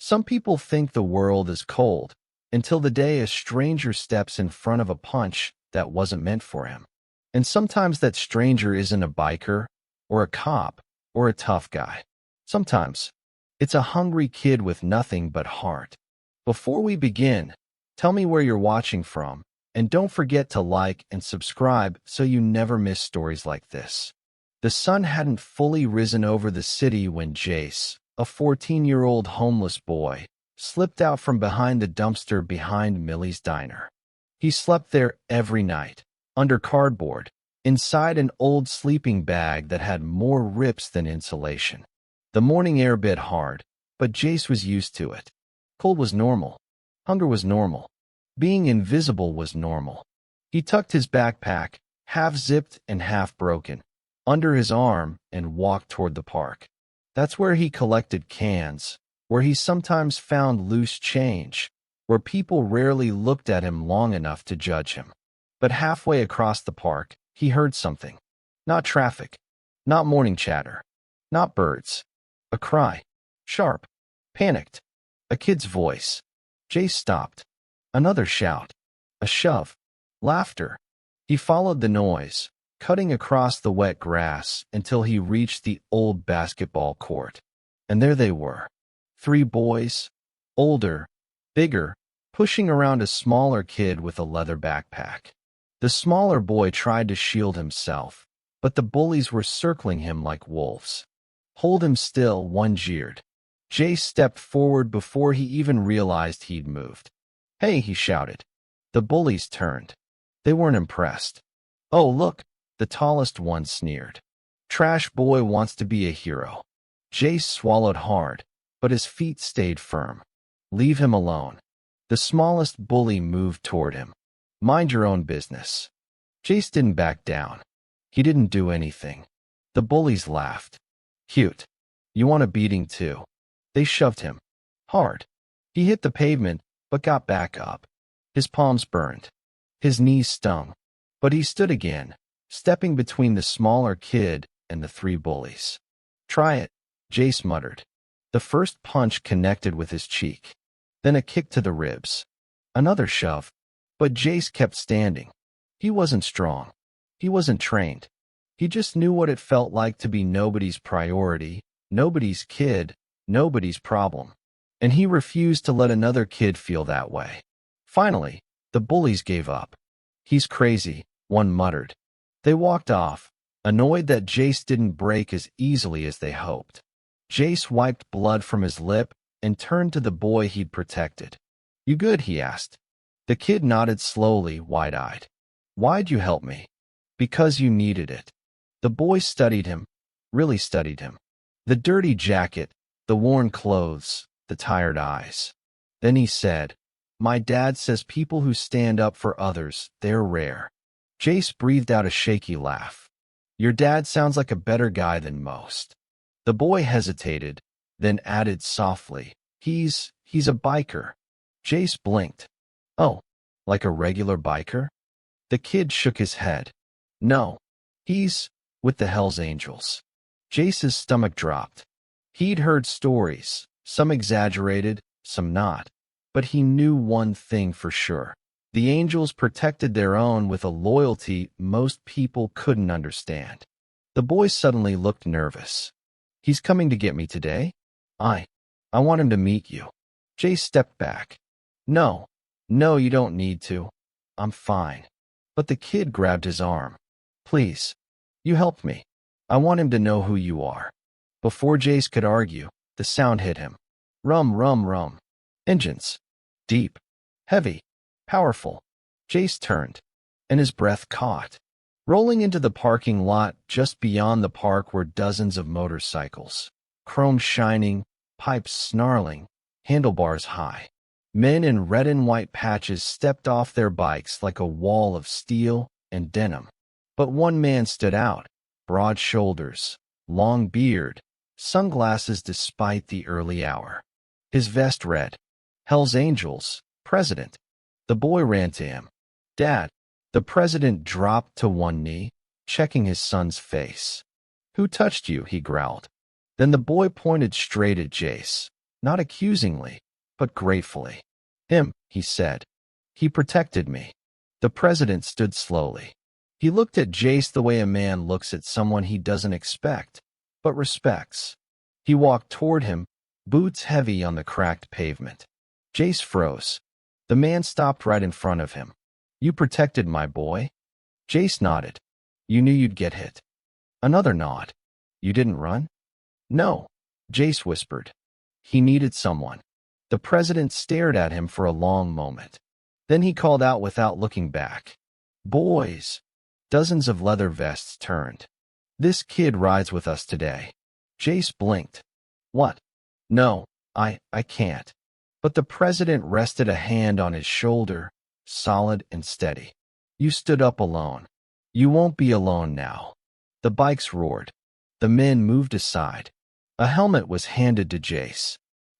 Some people think the world is cold until the day a stranger steps in front of a punch that wasn't meant for him. And sometimes that stranger isn't a biker or a cop or a tough guy. Sometimes it's a hungry kid with nothing but heart. Before we begin, tell me where you're watching from, and don't forget to like and subscribe so you never miss stories like this. The sun hadn't fully risen over the city when Jace, a 14-year-old homeless boy, slipped out from behind the dumpster behind Millie's diner. He slept there every night, under cardboard, inside an old sleeping bag that had more rips than insulation. The morning air bit hard, but Jace was used to it. Cold was normal. Hunger was normal. Being invisible was normal. He tucked his backpack, half-zipped and half-broken, under his arm and walked toward the park. That's where he collected cans, where he sometimes found loose change, where people rarely looked at him long enough to judge him. But halfway across the park, he heard something. Not traffic, not morning chatter, not birds. A cry. Sharp. Panicked. A kid's voice. Jace stopped. Another shout. A shove. Laughter. He followed the noise, cutting across the wet grass until he reached the old basketball court. And there they were. 3 boys, older, bigger, pushing around a smaller kid with a leather backpack. The smaller boy tried to shield himself, but the bullies were circling him like wolves. Hold him still, one jeered. Jace stepped forward before he even realized he'd moved. Hey, he shouted. The bullies turned. They weren't impressed. Oh, look, the tallest one sneered. Trash boy wants to be a hero. Jace swallowed hard, but his feet stayed firm. Leave him alone. The smallest bully moved toward him. Mind your own business. Jace didn't back down. He didn't do anything. The bullies laughed. Cute. You want a beating too? They shoved him. Hard. He hit the pavement, but got back up. His palms burned. His knees stung. But he stood again, stepping between the smaller kid and the 3 bullies. Try it, Jace muttered. The first punch connected with his cheek. Then a kick to the ribs. Another shove. But Jace kept standing. He wasn't strong. He wasn't trained. He just knew what it felt like to be nobody's priority, nobody's kid, nobody's problem. And he refused to let another kid feel that way. Finally, the bullies gave up. He's crazy, one muttered. They walked off, annoyed that Jace didn't break as easily as they hoped. Jace wiped blood from his lip and turned to the boy he'd protected. You good? He asked. The kid nodded slowly, wide-eyed. Why'd you help me? Because you needed it. The boy studied him, really studied him. The dirty jacket, the worn clothes, the tired eyes. Then he said, My dad says people who stand up for others, they're rare. Jace breathed out a shaky laugh. Your dad sounds like a better guy than most. The boy hesitated, then added softly, He's a biker. Jace blinked. Oh, like a regular biker? The kid shook his head. No, he's with the Hells Angels. Jace's stomach dropped. He'd heard stories, some exaggerated, some not. But he knew one thing for sure. The Angels protected their own with a loyalty most people couldn't understand. The boy suddenly looked nervous. He's coming to get me today? I want him to meet you. Jace stepped back. No, you don't need to. I'm fine. But the kid grabbed his arm. Please, you help me. I want him to know who you are. Before Jace could argue, the sound hit him. Rum, rum, rum. Engines. Deep. Heavy. Powerful. Jace turned, and his breath caught. Rolling into the parking lot just beyond the park were dozens of motorcycles. Chrome shining, pipes snarling, handlebars high. Men in red and white patches stepped off their bikes like a wall of steel and denim. But one man stood out. Broad shoulders, long beard, sunglasses despite the early hour. His vest read, Hells Angels, President. The boy ran to him. Dad. The president dropped to one knee, checking his son's face. Who touched you? He growled. Then the boy pointed straight at Jace. not accusingly, but gratefully. Him, he said. He protected me. The president stood slowly. He looked at Jace the way a man looks at someone he doesn't expect, but respects. He walked toward him, boots heavy on the cracked pavement. Jace froze. The man stopped right in front of him. You protected my boy? Jace nodded. You knew you'd get hit. Another nod. You didn't run? No, Jace whispered. He needed someone. The president stared at him for a long moment. Then he called out without looking back. Boys! Dozens of leather vests turned. This kid rides with us today. Jace blinked. What? No, I can't. But the president rested a hand on his shoulder, solid and steady. You stood up alone. You won't be alone now. The bikes roared. The men moved aside. A helmet was handed to Jace,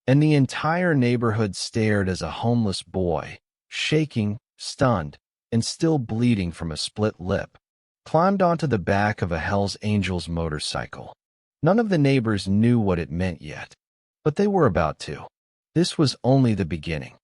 and the entire neighborhood stared as a homeless boy, shaking, stunned, and still bleeding from a split lip, climbed onto the back of a Hell's Angels motorcycle. None of the neighbors knew what it meant yet, but they were about to. This was only the beginning.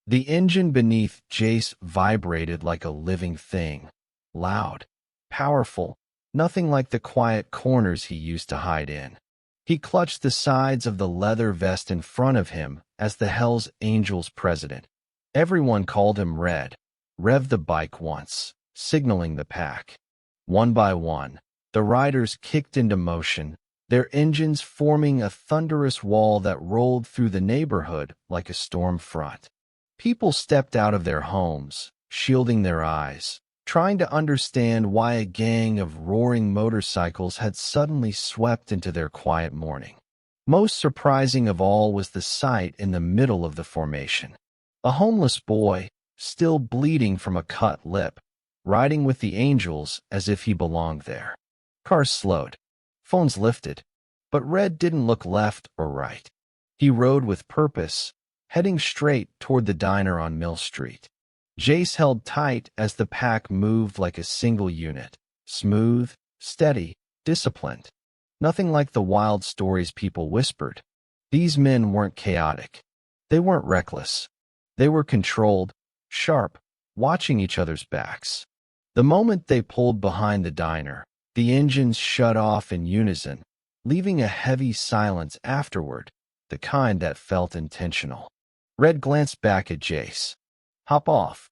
The engine beneath Jace vibrated like a living thing, loud, powerful, nothing like the quiet corners he used to hide in. He clutched the sides of the leather vest in front of him as the Hell's Angels president. Everyone called him Red. Rev the bike once, signaling the pack. One by one, the riders kicked into motion, their engines forming a thunderous wall that rolled through the neighborhood like a storm front. People stepped out of their homes, shielding their eyes, trying to understand why a gang of roaring motorcycles had suddenly swept into their quiet morning. Most surprising of all was the sight in the middle of the formation. A homeless boy, still bleeding from a cut lip, riding with the Angels as if he belonged there. Cars slowed. Phones lifted. But Red didn't look left or right. He rode with purpose, heading straight toward the diner on Mill Street. Jace held tight as the pack moved like a single unit, smooth, steady, disciplined. Nothing like the wild stories people whispered. These men weren't chaotic. They weren't reckless. They were controlled, sharp, watching each other's backs. The moment they pulled behind the diner, the engines shut off in unison, leaving a heavy silence afterward, the kind that felt intentional. Red glanced back at Jace. Hop off.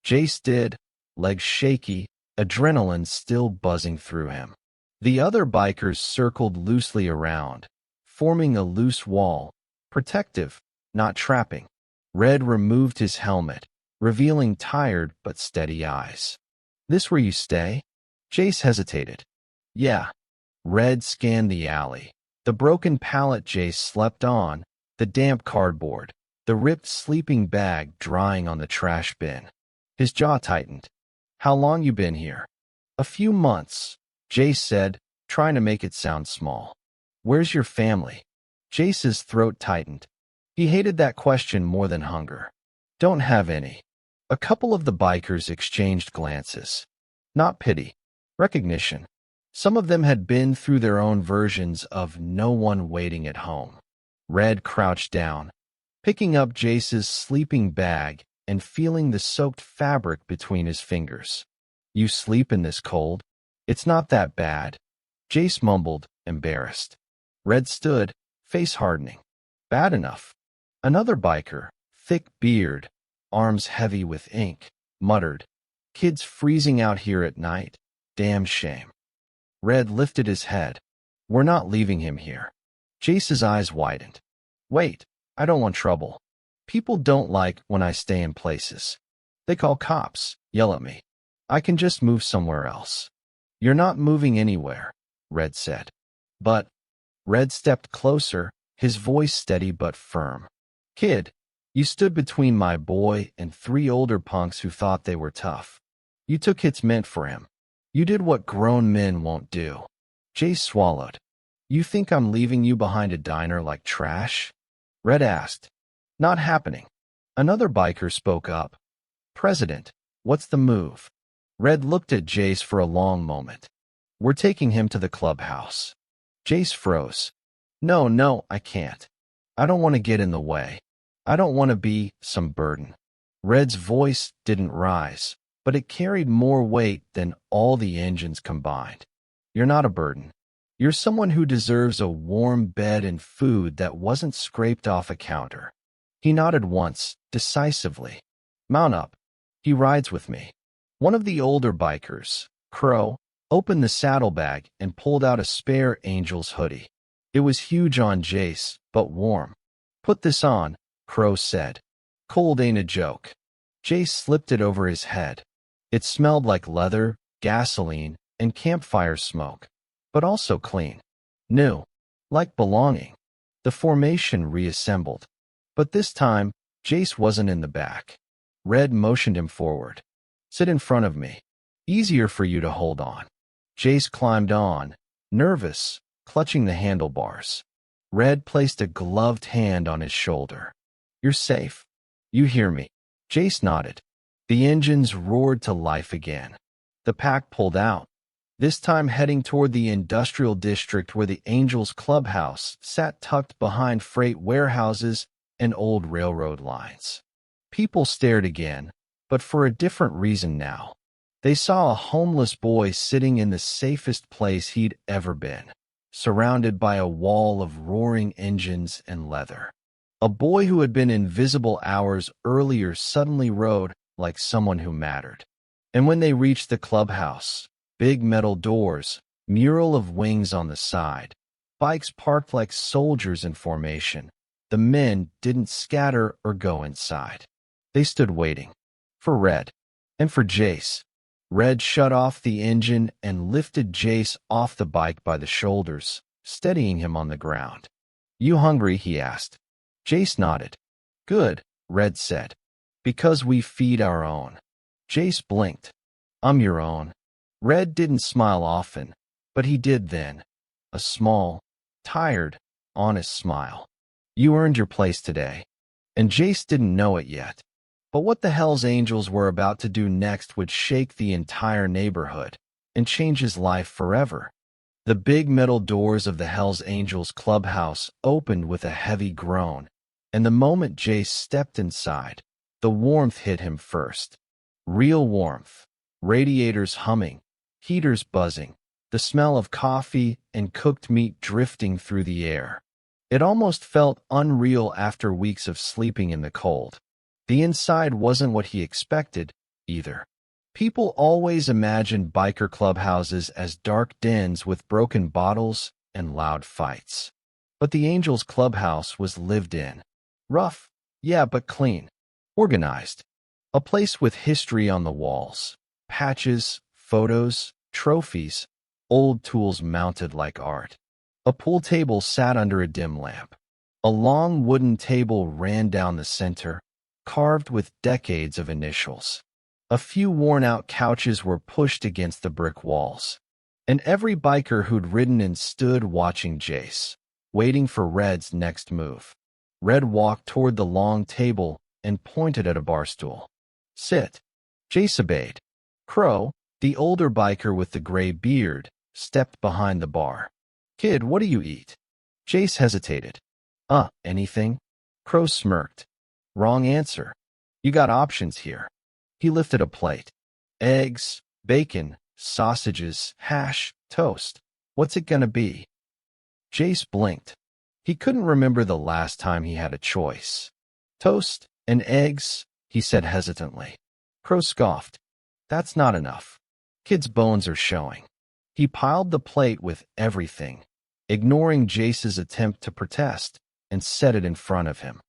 Jace did, legs shaky, adrenaline still buzzing through him. The other bikers circled loosely around, forming a loose wall, protective, not trapping. Red removed his helmet, revealing tired but steady eyes. This where you stay? Jace hesitated. Yeah. Red scanned the alley. The broken pallet Jace slept on, the damp cardboard, the ripped sleeping bag drying on the trash bin. His jaw tightened. How long you been here? A few months, Jace said, trying to make it sound small. Where's your family? Jace's throat tightened. He hated that question more than hunger. Don't have any. A couple of the bikers exchanged glances. Not pity. Recognition. Some of them had been through their own versions of no one waiting at home. Red crouched down, picking up Jace's sleeping bag and feeling the soaked fabric between his fingers. You sleep in this cold? It's not that bad. Jace mumbled, embarrassed. Red stood, face hardening. Bad enough. Another biker, thick beard, arms heavy with ink, muttered, Kids freezing out here at night. Damn shame. Red lifted his head. We're not leaving him here. Jace's eyes widened. Wait, I don't want trouble. People don't like when I stay in places. They call cops, yell at me. I can just move somewhere else. You're not moving anywhere, Red said. But, Red stepped closer, his voice steady but firm. Kid, you stood between my boy and 3 older punks who thought they were tough. You took hits meant for him. You did what grown men won't do. Jace swallowed. You think I'm leaving you behind a diner like trash? Red asked. Not happening. Another biker spoke up. President, what's the move? Red looked at Jace for a long moment. We're taking him to the clubhouse. Jace froze. No, I can't. I don't want to get in the way. I don't want to be some burden. Red's voice didn't rise, but it carried more weight than all the engines combined. You're not a burden. You're someone who deserves a warm bed and food that wasn't scraped off a counter. He nodded once, decisively. Mount up. He rides with me. One of the older bikers, Crow, opened the saddlebag and pulled out a spare Angel's hoodie. It was huge on Jace, but warm. Put this on, Crow said. Cold ain't a joke. Jace slipped it over his head. It smelled like leather, gasoline, and campfire smoke, but also clean. New. Like belonging. The formation reassembled. But this time, Jace wasn't in the back. Red motioned him forward. Sit in front of me. Easier for you to hold on. Jace climbed on, nervous, clutching the handlebars. Red placed a gloved hand on his shoulder. You're safe. You hear me. Jace nodded. The engines roared to life again. The pack pulled out, this time heading toward the industrial district where the Angels clubhouse sat tucked behind freight warehouses and old railroad lines. People stared again, but for a different reason now. They saw a homeless boy sitting in the safest place he'd ever been, surrounded by a wall of roaring engines and leather. A boy who had been invisible hours earlier suddenly rode like someone who mattered. And when they reached the clubhouse, big metal doors, mural of wings on the side, bikes parked like soldiers in formation, the men didn't scatter or go inside. They stood waiting. For Red. And for Jace. Red shut off the engine and lifted Jace off the bike by the shoulders, steadying him on the ground. You hungry? He asked. Jace nodded. Good, Red said. Because we feed our own. Jace blinked. I'm your own. Red didn't smile often, but he did then. A small, tired, honest smile. You earned your place today. And Jace didn't know it yet. But what the Hells Angels were about to do next would shake the entire neighborhood and change his life forever. The big metal doors of the Hells Angels clubhouse opened with a heavy groan, and the moment Jace stepped inside, the warmth hit him first. Real warmth. Radiators humming, heaters buzzing, the smell of coffee and cooked meat drifting through the air. It almost felt unreal after weeks of sleeping in the cold. The inside wasn't what he expected, either. People always imagined biker clubhouses as dark dens with broken bottles and loud fights. But the Angels clubhouse was lived in. Rough, yeah, but clean. Organized. A place with history on the walls. Patches, photos, trophies, old tools mounted like art. A pool table sat under a dim lamp. A long wooden table ran down the center, carved with decades of initials. A few worn-out couches were pushed against the brick walls. And every biker who'd ridden in stood watching Jace, waiting for Red's next move. Red walked toward the long table and pointed at a bar stool. Sit. Jace obeyed. Crow, the older biker with the gray beard, stepped behind the bar. Kid, what do you eat? Jace hesitated. Anything? Crow smirked. Wrong answer. You got options here. He lifted a plate. Eggs, bacon, sausages, hash, toast. What's it gonna be? Jace blinked. He couldn't remember the last time he had a choice. Toast and eggs, he said hesitantly. Crow scoffed. That's not enough. Kid's bones are showing. He piled the plate with everything, ignoring Jace's attempt to protest, and set it in front of him.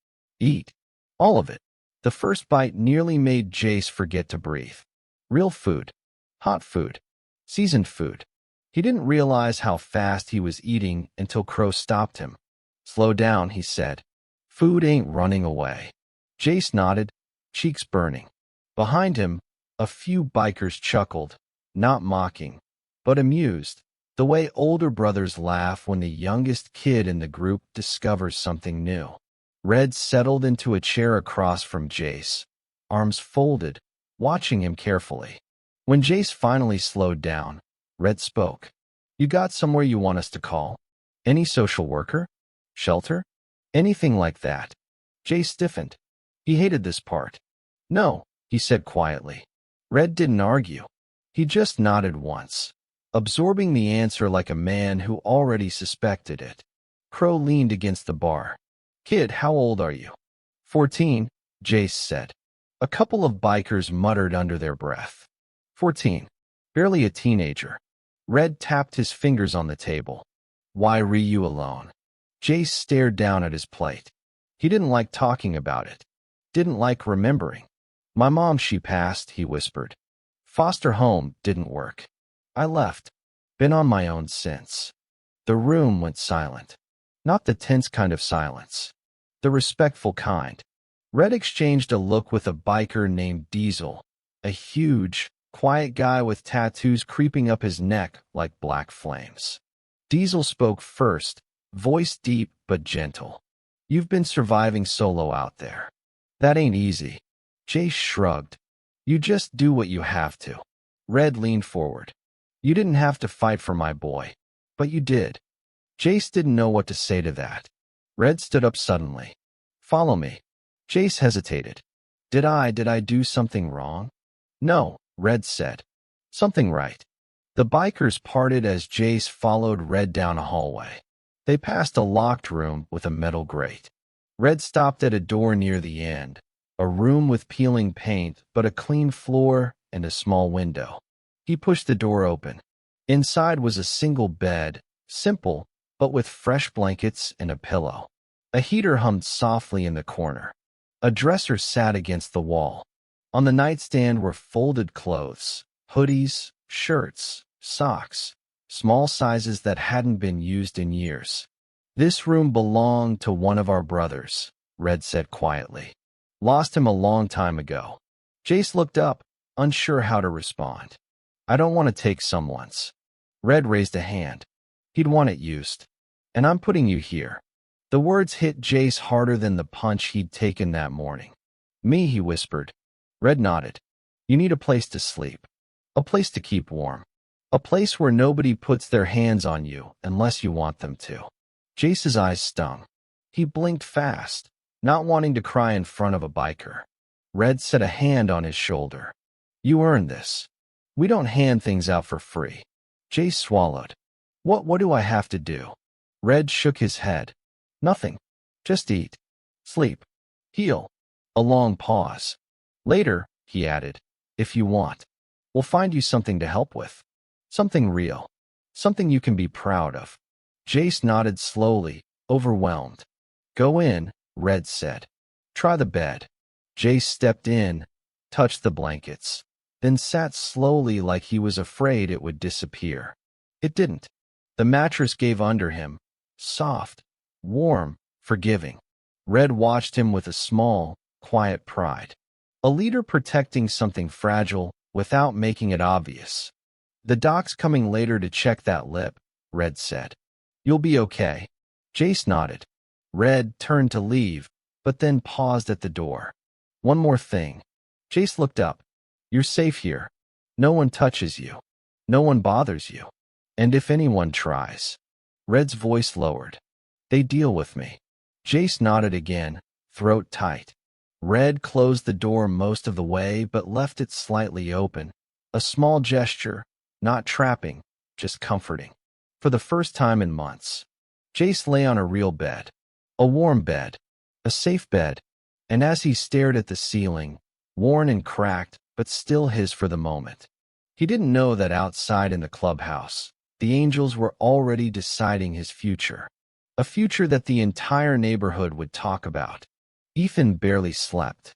Eat. All of it. The first bite nearly made Jace forget to breathe. Real food. Hot food. Seasoned food. He didn't realize how fast he was eating until Crow stopped him. Slow down, he said. Food ain't running away. Jace nodded, cheeks burning. Behind him, a few bikers chuckled, not mocking, but amused, the way older brothers laugh when the youngest kid in the group discovers something new. Red settled into a chair across from Jace, arms folded, watching him carefully. When Jace finally slowed down, Red spoke. You got somewhere you want us to call? Any social worker? Shelter? Anything like that. Jay stiffened. He hated this part. No, he said quietly. Red didn't argue. He just nodded once, absorbing the answer like a man who already suspected it. Crow leaned against the bar. Kid, how old are you? 14, Jace said. A couple of bikers muttered under their breath. 14. Barely a teenager. Red tapped his fingers on the table. Why were you alone? Jace stared down at his plate. He didn't like talking about it. Didn't like remembering. My mom, she passed, he whispered. Foster home didn't work. I left. Been on my own since. The room went silent. Not the tense kind of silence. The respectful kind. Red exchanged a look with a biker named Diesel, a huge, quiet guy with tattoos creeping up his neck like black flames. Diesel spoke first, voice deep but gentle. You've been surviving solo out there. That ain't easy. Jace shrugged. You just do what you have to. Red leaned forward. You didn't have to fight for my boy, but you did. Jace didn't know what to say to that. Red stood up suddenly. Follow me. Jace hesitated. Did I do something wrong? No, Red said. Something right. The bikers parted as Jace followed Red down a hallway. They passed a locked room with a metal grate. Red stopped at a door near the end, a room with peeling paint but a clean floor and a small window. He pushed the door open. Inside was a single bed, simple, but with fresh blankets and a pillow. A heater hummed softly in the corner. A dresser sat against the wall. On the nightstand were folded clothes, hoodies, shirts, socks, small sizes that hadn't been used in years. This room belonged to one of our brothers, Red said quietly. Lost him a long time ago. Jace looked up, unsure how to respond. I don't want to take someone's. Red raised a hand. He'd want it used. And I'm putting you here. The words hit Jace harder than the punch he'd taken that morning. Me, he whispered. Red nodded. You need a place to sleep. A place to keep warm. A place where nobody puts their hands on you unless you want them to. Jace's eyes stung. He blinked fast, not wanting to cry in front of a biker. Red set a hand on his shoulder. You earned this. We don't hand things out for free. Jace swallowed. What do I have to do? Red shook his head. Nothing. Just eat. Sleep. Heal. A long pause. Later, he added, if you want, we'll find you something to help with. Something real. Something you can be proud of. Jace nodded slowly, overwhelmed. Go in, Red said. Try the bed. Jace stepped in, touched the blankets, then sat slowly like he was afraid it would disappear. It didn't. The mattress gave under him, soft, warm, forgiving. Red watched him with a small, quiet pride. A leader protecting something fragile without making it obvious. The doc's coming later to check that lip, Red said. You'll be okay. Jace nodded. Red turned to leave, but then paused at the door. One more thing. Jace looked up. You're safe here. No one touches you. No one bothers you. And if anyone tries. Red's voice lowered. They deal with me. Jace nodded again, throat tight. Red closed the door most of the way but left it slightly open. A small gesture, not trapping, just comforting. For the first time in months, Jace lay on a real bed. A warm bed. A safe bed. And as he stared at the ceiling, worn and cracked, but still his for the moment, he didn't know that outside in the clubhouse, the angels were already deciding his future. A future that the entire neighborhood would talk about. Ethan barely slept.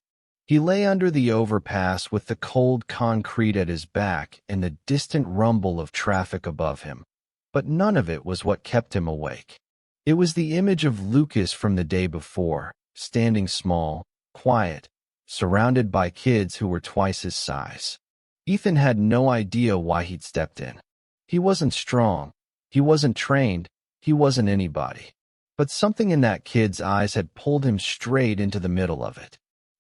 He lay under the overpass with the cold concrete at his back and the distant rumble of traffic above him. But none of it was what kept him awake. It was the image of Lucas from the day before, standing small, quiet, surrounded by kids who were twice his size. Ethan had no idea why he'd stepped in. He wasn't strong. He wasn't trained. He wasn't anybody. But something in that kid's eyes had pulled him straight into the middle of it.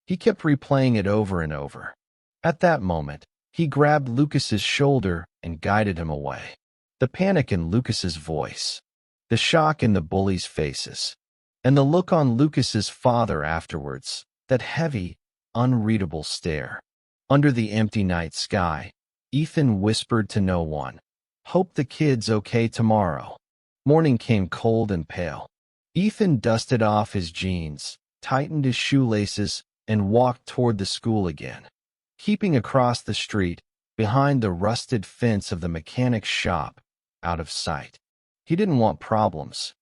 He kept replaying it over and over. At that moment, he grabbed Lucas's shoulder and guided him away. The panic in Lucas's voice. The shock in the bullies' faces. And the look on Lucas's father afterwards, that heavy, unreadable stare. Under the empty night sky, Ethan whispered to no one, "Hope the kid's okay tomorrow." Morning came cold and pale. Ethan dusted off his jeans, tightened his shoelaces, and walked toward the school again. Keeping across the street, behind the rusted fence of the mechanic's shop, out of sight. He didn't want problems.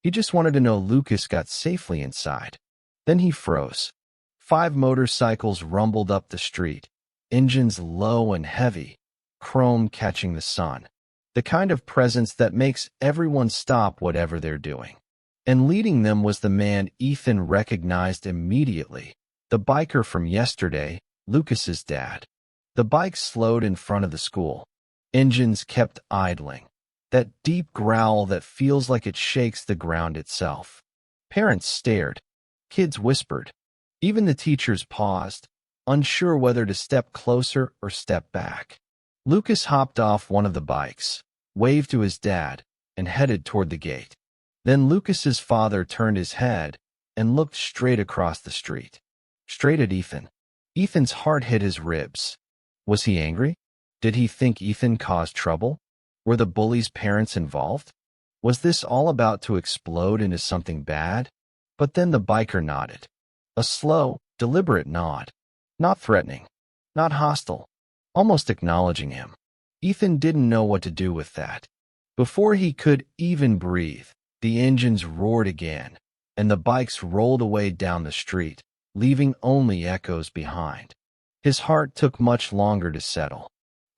He just wanted to know Lucas got safely inside. Then he froze. 5 motorcycles rumbled up the street, engines low and heavy, chrome catching the sun. The kind of presence that makes everyone stop whatever they're doing. And leading them was the man Ethan recognized immediately, the biker from yesterday, Lucas's dad. The bike slowed in front of the school. Engines kept idling. That deep growl that feels like it shakes the ground itself. Parents stared. Kids whispered. Even the teachers paused, unsure whether to step closer or step back. Lucas hopped off one of the bikes, waved to his dad, and headed toward the gate. Then Lucas's father turned his head and looked straight across the street. Straight at Ethan. Ethan's heart hit his ribs. Was he angry? Did he think Ethan caused trouble? Were the bullies' parents involved? Was this all about to explode into something bad? But then the biker nodded. A slow, deliberate nod. Not threatening. Not hostile. Almost acknowledging him. Ethan didn't know what to do with that. Before he could even breathe, the engines roared again, and the bikes rolled away down the street, leaving only echoes behind. His heart took much longer to settle.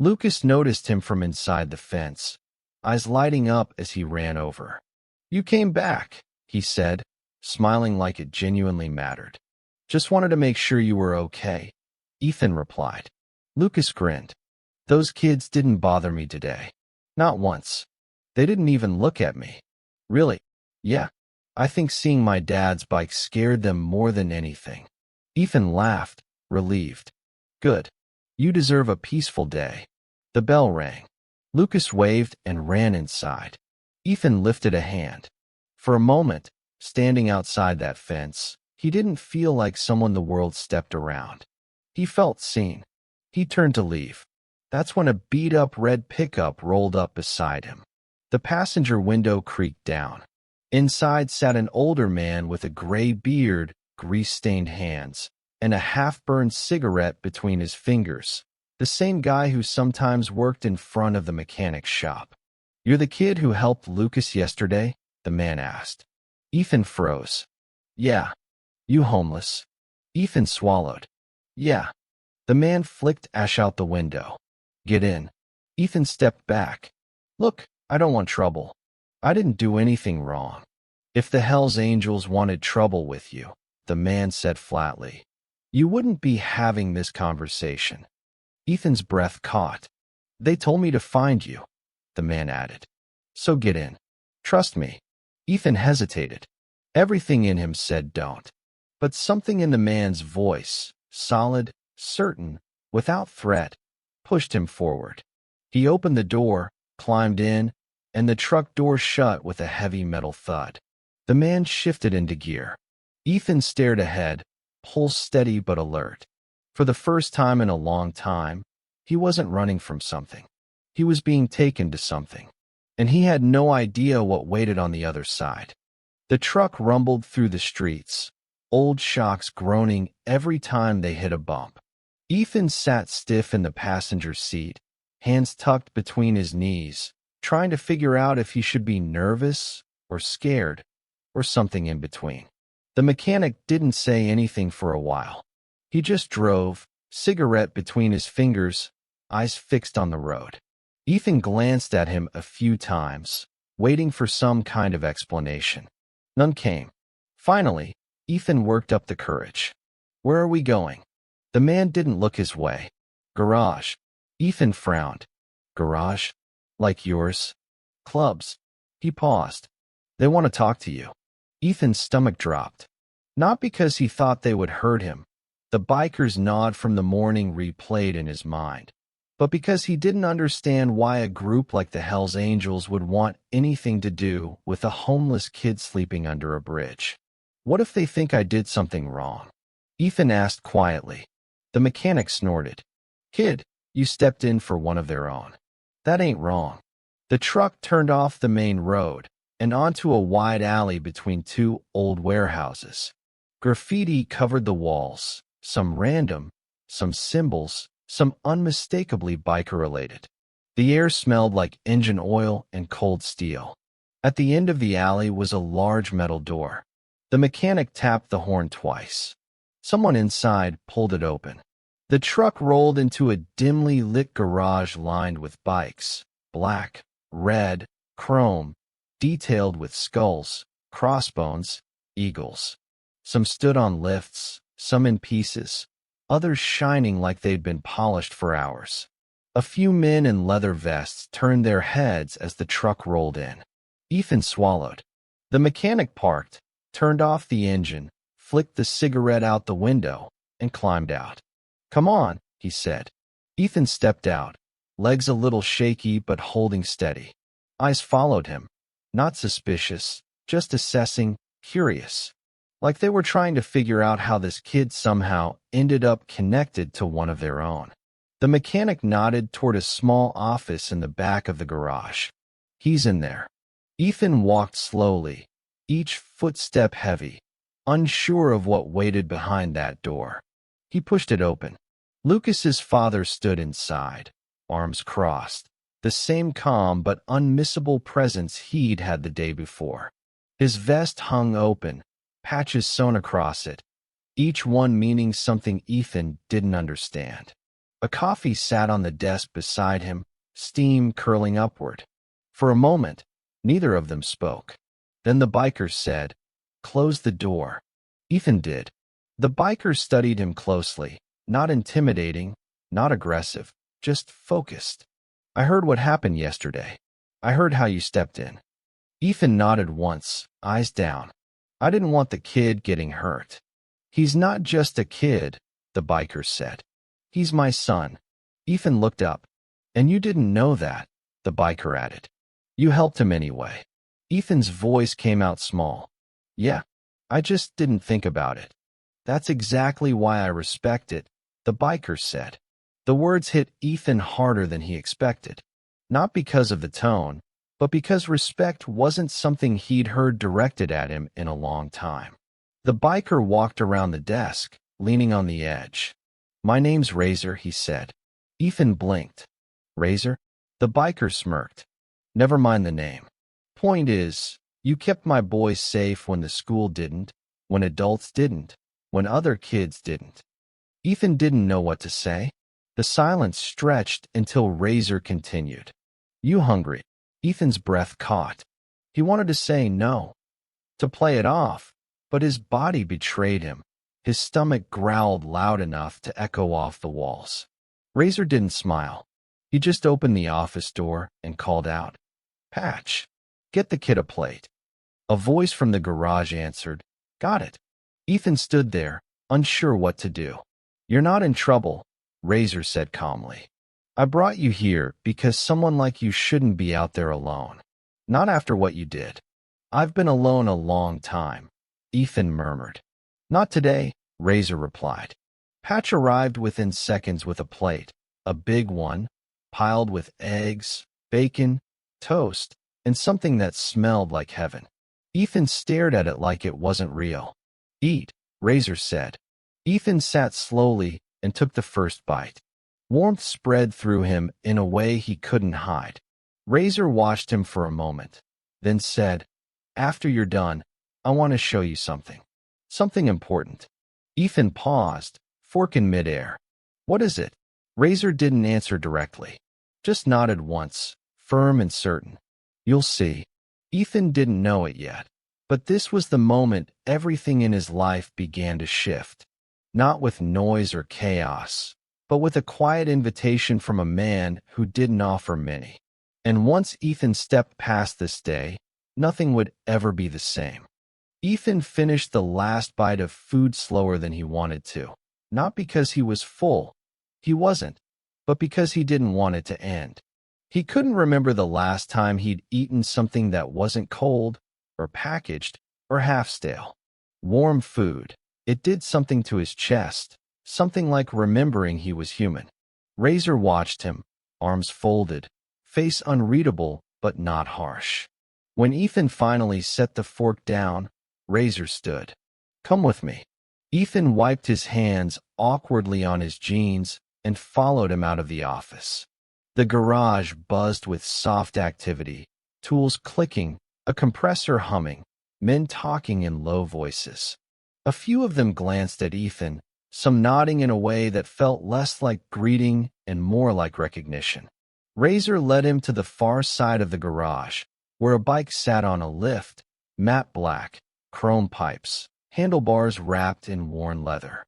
Lucas noticed him from inside the fence, eyes lighting up as he ran over. "You came back," he said, smiling like it genuinely mattered. "Just wanted to make sure you were okay," Ethan replied. Lucas grinned. "Those kids didn't bother me today. Not once. They didn't even look at me." "Really?" "Yeah. I think seeing my dad's bike scared them more than anything." Ethan laughed, relieved. "Good. You deserve a peaceful day." The bell rang. Lucas waved and ran inside. Ethan lifted a hand. For a moment, standing outside that fence, he didn't feel like someone the world stepped around. He felt seen. He turned to leave. That's when a beat-up red pickup rolled up beside him. The passenger window creaked down. Inside sat an older man with a gray beard, grease-stained hands, and a half-burned cigarette between his fingers. The same guy who sometimes worked in front of the mechanic's shop. "You're the kid who helped Lucas yesterday?" the man asked. Ethan froze. "Yeah." "You homeless?" Ethan swallowed. "Yeah." The man flicked ash out the window. "Get in." Ethan stepped back. "Look, I don't want trouble. I didn't do anything wrong." "If the Hells Angels wanted trouble with you," the man said flatly, "you wouldn't be having this conversation." Ethan's breath caught. "They told me to find you," the man added. "So get in. Trust me." Ethan hesitated. Everything in him said don't. But something in the man's voice, solid, certain, without threat, pushed him forward. He opened the door, climbed in, and the truck door shut with a heavy metal thud. The man shifted into gear. Ethan stared ahead, pulse steady but alert. For the first time in a long time, he wasn't running from something. He was being taken to something. And he had no idea what waited on the other side. The truck rumbled through the streets, old shocks groaning every time they hit a bump. Ethan sat stiff in the passenger seat, hands tucked between his knees, trying to figure out if he should be nervous or scared or something in between. The mechanic didn't say anything for a while. He just drove, cigarette between his fingers, eyes fixed on the road. Ethan glanced at him a few times, waiting for some kind of explanation. None came. Finally, Ethan worked up the courage. "Where are we going?" The man didn't look his way. "Garage." Ethan frowned. "Garage? Like yours?" "Clubs." He paused. "They want to talk to you." Ethan's stomach dropped. Not because he thought they would hurt him. The biker's nod from the morning replayed in his mind. But because he didn't understand why a group like the Hells Angels would want anything to do with a homeless kid sleeping under a bridge. What if they think I did something wrong? Ethan asked quietly. The mechanic snorted. Kid, you stepped in for one of their own. That ain't wrong. The truck turned off the main road and onto a wide alley between two old warehouses. Graffiti covered the walls, some random, some symbols, some unmistakably biker-related. The air smelled like engine oil and cold steel. At the end of the alley was a large metal door. The mechanic tapped the horn twice. Someone inside pulled it open. The truck rolled into a dimly lit garage lined with bikes, black, red, chrome, detailed with skulls, crossbones, eagles. Some stood on lifts, some in pieces, others shining like they'd been polished for hours. A few men in leather vests turned their heads as the truck rolled in. Ethan swallowed. The mechanic parked, turned off the engine, flicked the cigarette out the window, and climbed out. Come on, he said. Ethan stepped out, legs a little shaky but holding steady. Eyes followed him, not suspicious, just assessing, curious. Like they were trying to figure out how this kid somehow ended up connected to one of their own. The mechanic nodded toward a small office in the back of the garage. He's in there. Ethan walked slowly, each footstep heavy, unsure of what waited behind that door. He pushed it open. Lucas's father stood inside, arms crossed, the same calm but unmissable presence he'd had the day before. His vest hung open, patches sewn across it, each one meaning something Ethan didn't understand. A coffee sat on the desk beside him, steam curling upward. For a moment, neither of them spoke. Then the biker said, "Close the door." Ethan did. The biker studied him closely, not intimidating, not aggressive, just focused. I heard what happened yesterday. I heard how you stepped in. Ethan nodded once, eyes down. I didn't want the kid getting hurt. He's not just a kid, the biker said. He's my son. Ethan looked up. And you didn't know that, the biker added. You helped him anyway. Ethan's voice came out small. Yeah, I just didn't think about it. That's exactly why I respect it, the biker said. The words hit Ethan harder than he expected. Not because of the tone, but because respect wasn't something he'd heard directed at him in a long time. The biker walked around the desk, leaning on the edge. My name's Razor, he said. Ethan blinked. Razor? The biker smirked. Never mind the name. Point is, you kept my boys safe when the school didn't, when adults didn't, when other kids didn't. Ethan didn't know what to say. The silence stretched until Razor continued. You hungry? Ethan's breath caught. He wanted to say no, to play it off, but his body betrayed him. His stomach growled loud enough to echo off the walls. Razor didn't smile. He just opened the office door and called out, Patch, get the kid a plate. A voice from the garage answered, Got it. Ethan stood there, unsure what to do. You're not in trouble, Razor said calmly. I brought you here because someone like you shouldn't be out there alone. Not after what you did. I've been alone a long time, Ethan murmured. Not today, Razor replied. Patch arrived within seconds with a plate, a big one, piled with eggs, bacon, toast, and something that smelled like heaven. Ethan stared at it like it wasn't real. Eat, Razor said. Ethan sat slowly and took the first bite. Warmth spread through him in a way he couldn't hide. Razor watched him for a moment, then said, After you're done, I want to show you something. Something important. Ethan paused, fork in midair. What is it? Razor didn't answer directly, just nodded once, firm and certain. You'll see. Ethan didn't know it yet, but this was the moment everything in his life began to shift. Not with noise or chaos, but with a quiet invitation from a man who didn't offer many. And once Ethan stepped past this day, nothing would ever be the same. Ethan finished the last bite of food slower than he wanted to, not because he was full. He wasn't, but because he didn't want it to end. He couldn't remember the last time he'd eaten something that wasn't cold, or packaged, or half-stale. Warm food. It did something to his chest, something like remembering he was human. Razor watched him, arms folded, face unreadable but not harsh. When Ethan finally set the fork down, Razor stood. "Come with me." Ethan wiped his hands awkwardly on his jeans and followed him out of the office. The garage buzzed with soft activity, tools clicking, a compressor humming, men talking in low voices. A few of them glanced at Ethan, some nodding in a way that felt less like greeting and more like recognition. Razor led him to the far side of the garage, where a bike sat on a lift, matte black, chrome pipes, handlebars wrapped in worn leather.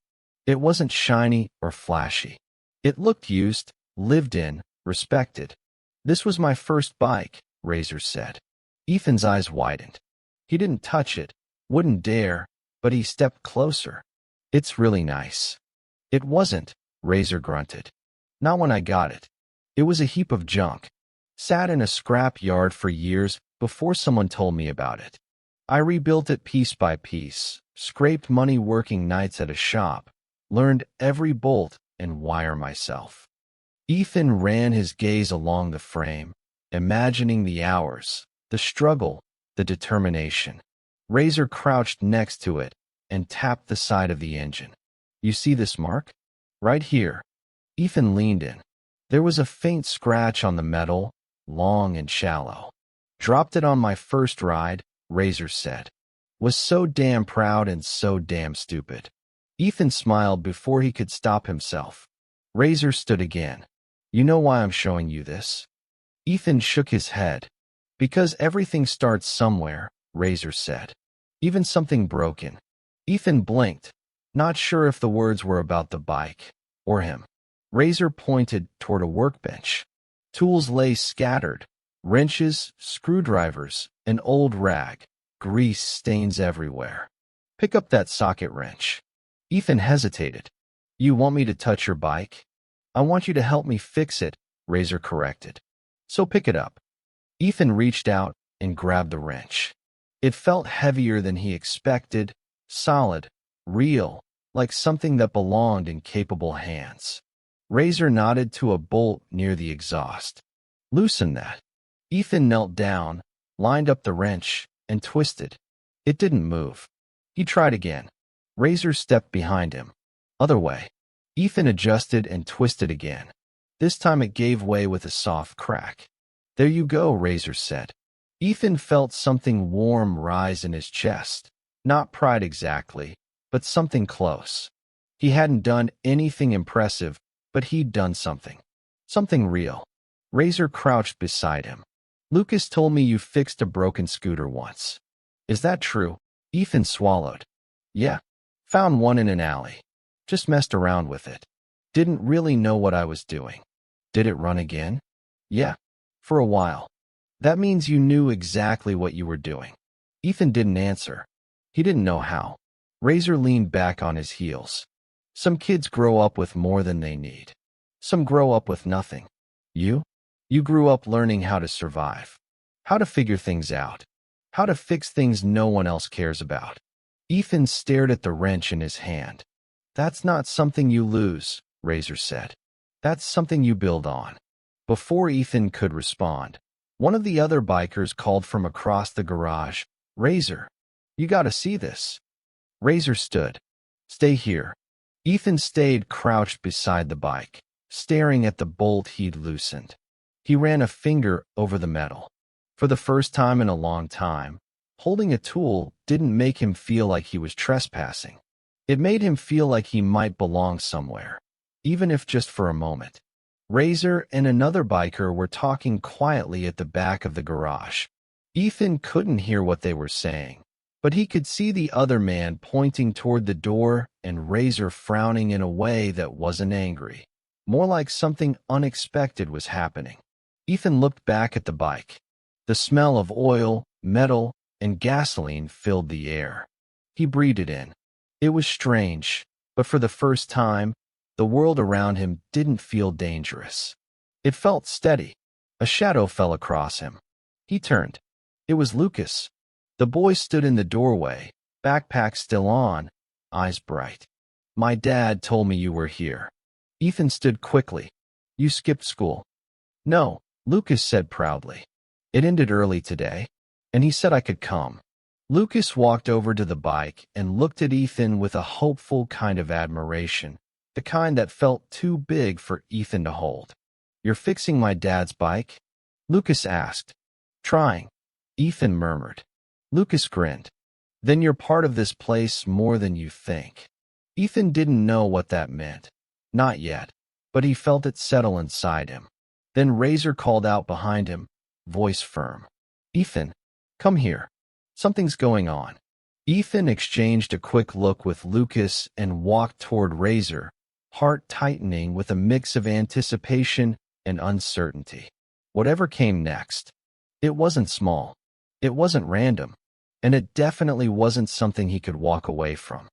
It wasn't shiny or flashy. It looked used, lived in, respected. "This was my first bike," Razor said. Ethan's eyes widened. He didn't touch it, wouldn't dare, but he stepped closer. "It's really nice." "It wasn't," Razor grunted. "Not when I got it. It was a heap of junk. Sat in a scrap yard for years before someone told me about it. I rebuilt it piece by piece, scraped money working nights at a shop, learned every bolt and wire myself." Ethan ran his gaze along the frame, imagining the hours, the struggle, the determination. Razor crouched next to it and tapped the side of the engine. "You see this mark? Right here." Ethan leaned in. There was a faint scratch on the metal, long and shallow. "Dropped it on my first ride," Razor said. "Was so damn proud and so damn stupid." Ethan smiled before he could stop himself. Razor stood again. "You know why I'm showing you this?" Ethan shook his head. "Because everything starts somewhere," Razor said. "Even something broken." Ethan blinked, not sure if the words were about the bike or him. Razor pointed toward a workbench. Tools lay scattered, wrenches, screwdrivers, an old rag, grease stains everywhere. "Pick up that socket wrench." Ethan hesitated. "You want me to touch your bike?" "I want you to help me fix it," Razor corrected. "So pick it up." Ethan reached out and grabbed the wrench. It felt heavier than he expected, solid, real, like something that belonged in capable hands. Razor nodded to a bolt near the exhaust. "Loosen that." Ethan knelt down, lined up the wrench, and twisted. It didn't move. He tried again. Razor stepped behind him. "Other way." Ethan adjusted and twisted again. This time it gave way with a soft crack. "There you go," Razor said. Ethan felt something warm rise in his chest. Not pride exactly, but something close. He hadn't done anything impressive, but he'd done something. Something real. Razor crouched beside him. "Lucas told me you fixed a broken scooter once. Is that true?" Ethan swallowed. "Yeah. Found one in an alley. Just messed around with it. Didn't really know what I was doing." "Did it run again?" "Yeah. For a while." "That means you knew exactly what you were doing." Ethan didn't answer. He didn't know how. Razor leaned back on his heels. "Some kids grow up with more than they need. Some grow up with nothing. You? You grew up learning how to survive. How to figure things out. How to fix things no one else cares about." Ethan stared at the wrench in his hand. "That's not something you lose," Razor said. "That's something you build on." Before Ethan could respond, one of the other bikers called from across the garage, "Razor, you gotta see this." Razor stood. "Stay here." Ethan stayed crouched beside the bike, staring at the bolt he'd loosened. He ran a finger over the metal. For the first time in a long time, holding a tool didn't make him feel like he was trespassing. It made him feel like he might belong somewhere, even if just for a moment. Razor and another biker were talking quietly at the back of the garage. Ethan couldn't hear what they were saying, but he could see the other man pointing toward the door and Razor frowning in a way that wasn't angry. More like something unexpected was happening. Ethan looked back at the bike. The smell of oil, metal, and gasoline filled the air. He breathed it in. It was strange, but for the first time, the world around him didn't feel dangerous. It felt steady. A shadow fell across him. He turned. It was Lucas. The boy stood in the doorway, backpack still on, eyes bright. My dad told me you were here. Ethan stood quickly. You skipped school. No, Lucas said proudly. It ended early today, and he said I could come. Lucas walked over to the bike and looked at Ethan with a hopeful kind of admiration, the kind that felt too big for Ethan to hold. You're fixing my dad's bike? Lucas asked. Trying, Ethan murmured. Lucas grinned. Then you're part of this place more than you think. Ethan didn't know what that meant. Not yet, but he felt it settle inside him. Then Razor called out behind him, voice firm. Ethan, come here. Something's going on. Ethan exchanged a quick look with Lucas and walked toward Razor, heart tightening with a mix of anticipation and uncertainty. Whatever came next, it wasn't small, it wasn't random, and it definitely wasn't something he could walk away from.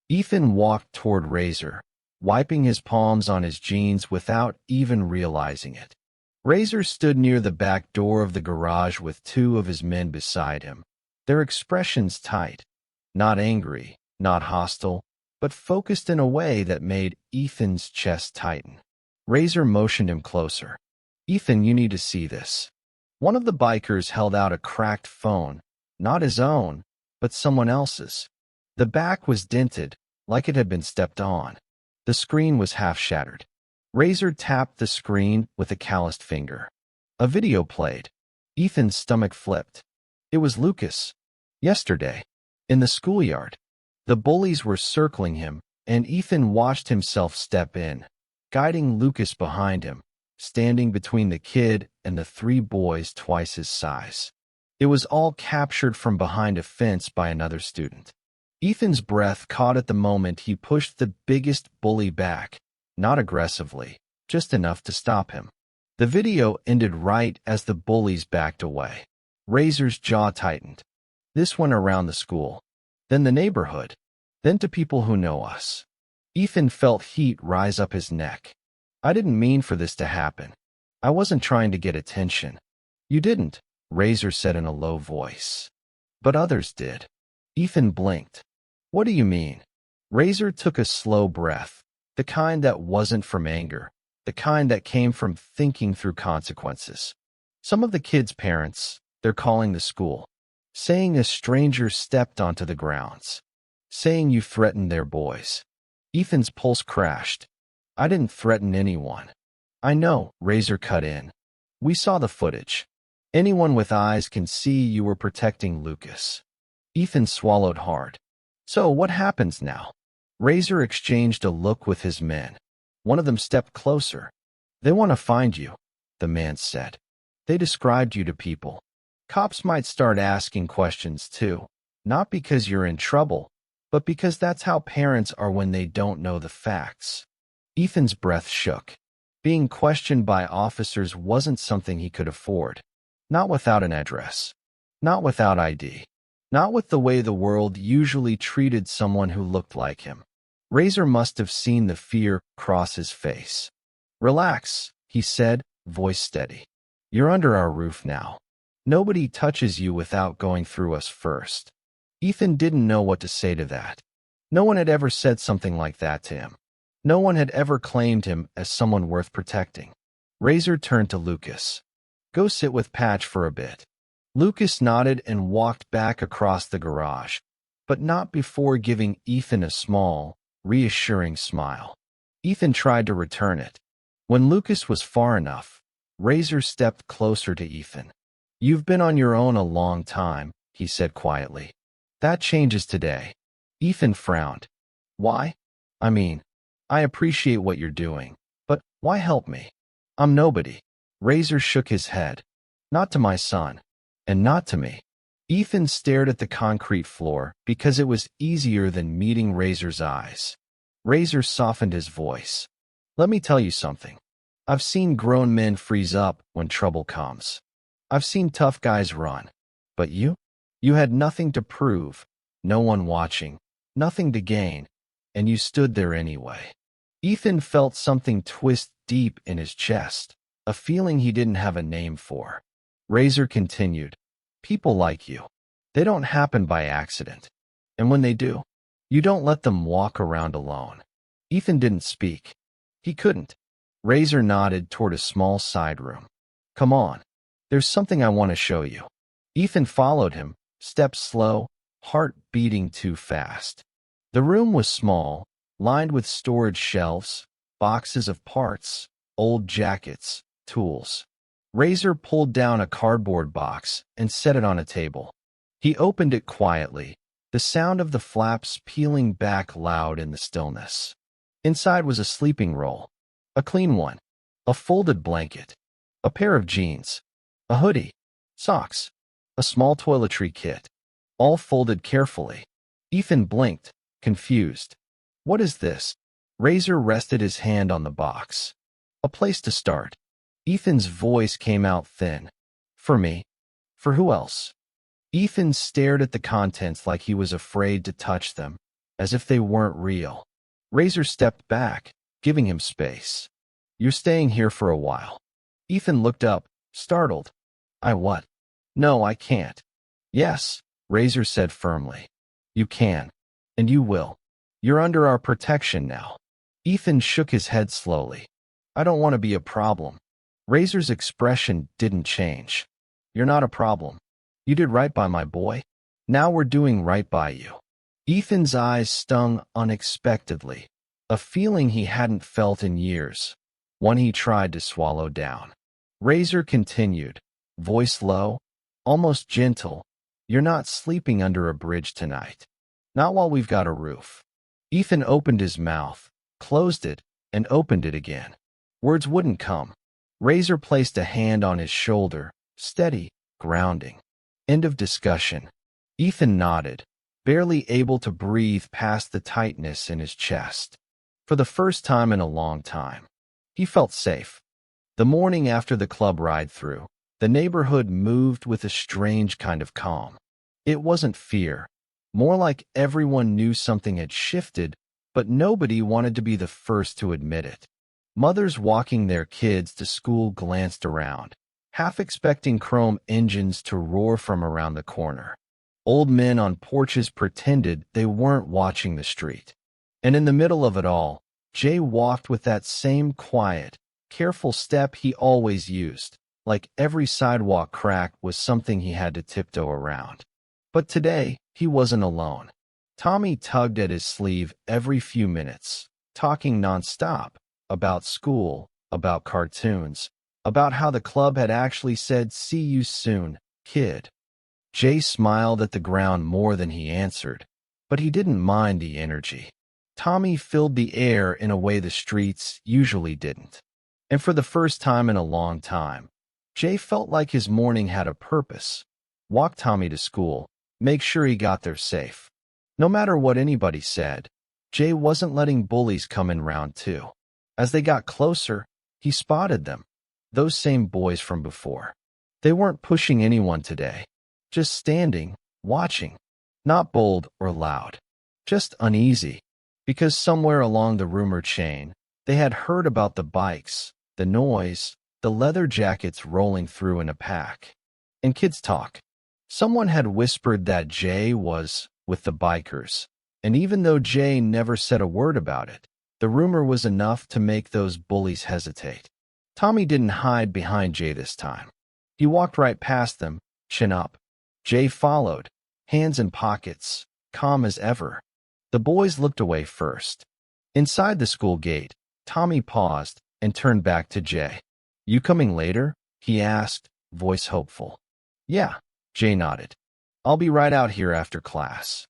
Ethan walked toward Razor, wiping his palms on his jeans without even realizing it. Razor stood near the back door of the garage with two of his men beside him, their expressions tight, not angry, not hostile, but focused in a way that made Ethan's chest tighten. Razor motioned him closer. Ethan, you need to see this. One of the bikers held out a cracked phone, not his own, but someone else's. The back was dented, like it had been stepped on. The screen was half shattered. Razor tapped the screen with a calloused finger. A video played. Ethan's stomach flipped. It was Lucas. Yesterday, in the schoolyard. The bullies were circling him, and Ethan watched himself step in, guiding Lucas behind him, standing between the kid and the three boys twice his size. It was all captured from behind a fence by another student. Ethan's breath caught at the moment he pushed the biggest bully back, not aggressively, just enough to stop him. The video ended right as the bullies backed away. Razor's jaw tightened. This went around the school, then the neighborhood, then to people who know us. Ethan felt heat rise up his neck. I didn't mean for this to happen. I wasn't trying to get attention. You didn't, Razor said in a low voice. But others did. Ethan blinked. What do you mean? Razor took a slow breath, the kind that wasn't from anger, the kind that came from thinking through consequences. Some of the kids' parents, they're calling the school, saying a stranger stepped onto the grounds, saying you threatened their boys. Ethan's pulse crashed. I didn't threaten anyone. I know, Razor cut in. We saw the footage. Anyone with eyes can see you were protecting Lucas. Ethan swallowed hard. So what happens now? Razor exchanged a look with his men. One of them stepped closer. They want to find you, the man said. They described you to people. Cops might start asking questions too, not because you're in trouble, but because that's how parents are when they don't know the facts. Ethan's breath shook. Being questioned by officers wasn't something he could afford. Not without an address. Not without ID. Not with the way the world usually treated someone who looked like him. Razor must have seen the fear cross his face. Relax, he said, voice steady. You're under our roof now. Nobody touches you without going through us first. Ethan didn't know what to say to that. No one had ever said something like that to him. No one had ever claimed him as someone worth protecting. Razor turned to Lucas. Go sit with Patch for a bit. Lucas nodded and walked back across the garage, but not before giving Ethan a small, reassuring smile. Ethan tried to return it. When Lucas was far enough, Razor stepped closer to Ethan. You've been on your own a long time, he said quietly. That changes today. Ethan frowned. Why? I appreciate what you're doing, but why help me? I'm nobody. Razor shook his head. Not to my son, and not to me. Ethan stared at the concrete floor because it was easier than meeting Razor's eyes. Razor softened his voice. Let me tell you something. I've seen grown men freeze up when trouble comes. I've seen tough guys run. But you? You had nothing to prove, no one watching, nothing to gain, and you stood there anyway. Ethan felt something twist deep in his chest, a feeling he didn't have a name for. Razor continued. People like you. They don't happen by accident. And when they do, you don't let them walk around alone. Ethan didn't speak. He couldn't. Razor nodded toward a small side room. Come on. There's something I want to show you. Ethan followed him, steps slow, heart beating too fast. The room was small, lined with storage shelves, boxes of parts, old jackets, tools. Razor pulled down a cardboard box and set it on a table. He opened it quietly, the sound of the flaps peeling back loud in the stillness. Inside was a sleeping roll, a clean one, a folded blanket, a pair of jeans, a hoodie, socks, a small toiletry kit, all folded carefully. Ethan blinked, confused. What is this? Razor rested his hand on the box. A place to start. Ethan's voice came out thin. For me. For who else? Ethan stared at the contents like he was afraid to touch them, as if they weren't real. Razor stepped back, giving him space. You're staying here for a while. Ethan looked up, startled. I what? No, I can't. Yes, Razor said firmly. You can. And you will. You're under our protection now. Ethan shook his head slowly. I don't want to be a problem. Razor's expression didn't change. You're not a problem. You did right by my boy. Now we're doing right by you. Ethan's eyes stung unexpectedly, a feeling he hadn't felt in years, one he tried to swallow down. Razor continued, voice low, almost gentle. You're not sleeping under a bridge tonight. Not while we've got a roof. Ethan opened his mouth, closed it, and opened it again. Words wouldn't come. Razor placed a hand on his shoulder, steady, grounding. End of discussion. Ethan nodded, barely able to breathe past the tightness in his chest. For the first time in a long time, he felt safe. The morning after the club ride through, the neighborhood moved with a strange kind of calm. It wasn't fear, more like everyone knew something had shifted, but nobody wanted to be the first to admit it. Mothers walking their kids to school glanced around, half expecting chrome engines to roar from around the corner. Old men on porches pretended they weren't watching the street. And in the middle of it all, Jay walked with that same quiet, careful step he always used, like every sidewalk crack was something he had to tiptoe around. But today, he wasn't alone. Tommy tugged at his sleeve every few minutes, talking nonstop about school, about cartoons, about how the club had actually said, "See you soon, kid." Jay smiled at the ground more than he answered, but he didn't mind the energy. Tommy filled the air in a way the streets usually didn't. And for the first time in a long time, Jay felt like his morning had a purpose. Walk Tommy to school, make sure he got there safe. No matter what anybody said, Jay wasn't letting bullies come in round two. As they got closer, he spotted them, those same boys from before. They weren't pushing anyone today, just standing, watching, not bold or loud, just uneasy, because somewhere along the rumor chain, they had heard about the bikes, the noise, the leather jackets rolling through in a pack. And kids talk. Someone had whispered that Jay was with the bikers, and even though Jay never said a word about it, the rumor was enough to make those bullies hesitate. Tommy didn't hide behind Jay this time. He walked right past them, chin up. Jay followed, hands in pockets, calm as ever. The boys looked away first. Inside the school gate, Tommy paused and turned back to Jay. You coming later? He asked, voice hopeful. Yeah, Jay nodded. I'll be right out here after class.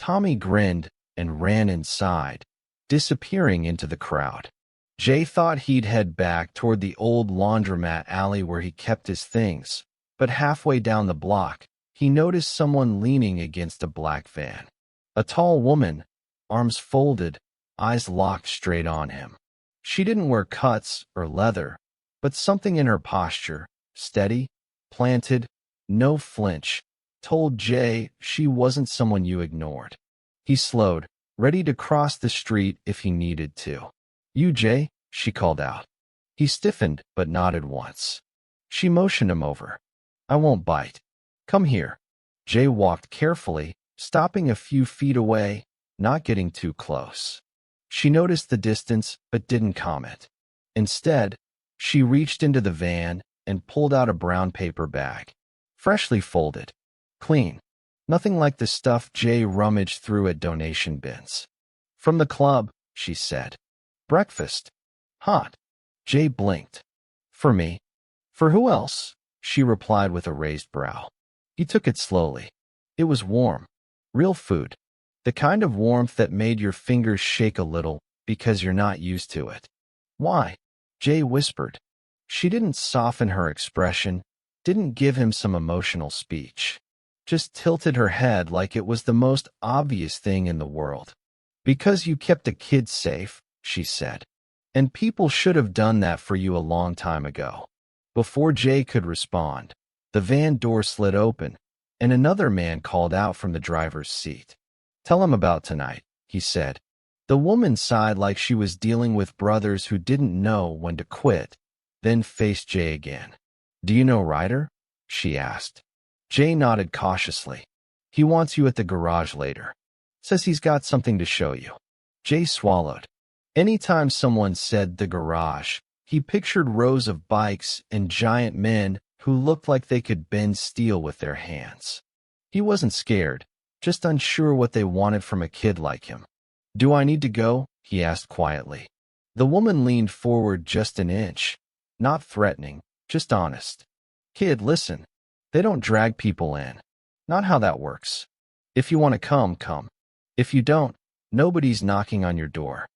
Tommy grinned and ran inside, disappearing into the crowd. Jay thought he'd head back toward the old laundromat alley where he kept his things, but halfway down the block, he noticed someone leaning against a black van. A tall woman, arms folded, eyes locked straight on him. She didn't wear cuts or leather, but something in her posture, steady, planted, no flinch, told Jay she wasn't someone you ignored. He slowed, ready to cross the street if he needed to. You, Jay, she called out. He stiffened but nodded once. She motioned him over. I won't bite. Come here. Jay walked carefully, stopping a few feet away, not getting too close. She noticed the distance but didn't comment. Instead, she reached into the van and pulled out a brown paper bag. Freshly folded. Clean. Nothing like the stuff Jay rummaged through at donation bins. From the club, she said. Breakfast. Hot. Jay blinked. For me. For who else? She replied with a raised brow. He took it slowly. It was warm. Real food. The kind of warmth that made your fingers shake a little because you're not used to it. Why? Jay whispered. She didn't soften her expression, didn't give him some emotional speech. Just tilted her head like it was the most obvious thing in the world. Because you kept a kid safe, she said. And people should have done that for you a long time ago. Before Jay could respond, the van door slid open, and another man called out from the driver's seat. Tell him about tonight, he said. The woman sighed like she was dealing with brothers who didn't know when to quit, then faced Jay again. Do you know Ryder? She asked. Jay nodded cautiously. He wants you at the garage later. Says he's got something to show you. Jay swallowed. Anytime someone said the garage, he pictured rows of bikes and giant men who looked like they could bend steel with their hands. He wasn't scared, just unsure what they wanted from a kid like him. Do I need to go? He asked quietly. The woman leaned forward just an inch. Not threatening, just honest. Kid, listen. They don't drag people in. Not how that works. If you want to come, come. If you don't, nobody's knocking on your door.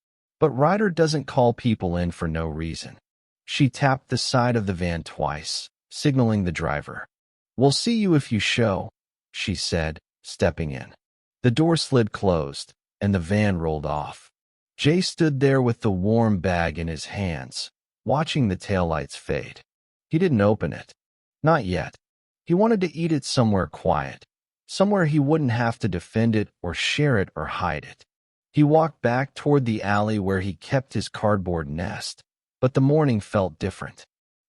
But Ryder doesn't call people in for no reason. She tapped the side of the van twice, signaling the driver. We'll see you if you show, she said, stepping in. The door slid closed, and the van rolled off. Jay stood there with the warm bag in his hands, watching the taillights fade. He didn't open it. Not yet. He wanted to eat it somewhere quiet, somewhere he wouldn't have to defend it or share it or hide it. He walked back toward the alley where he kept his cardboard nest, but the morning felt different.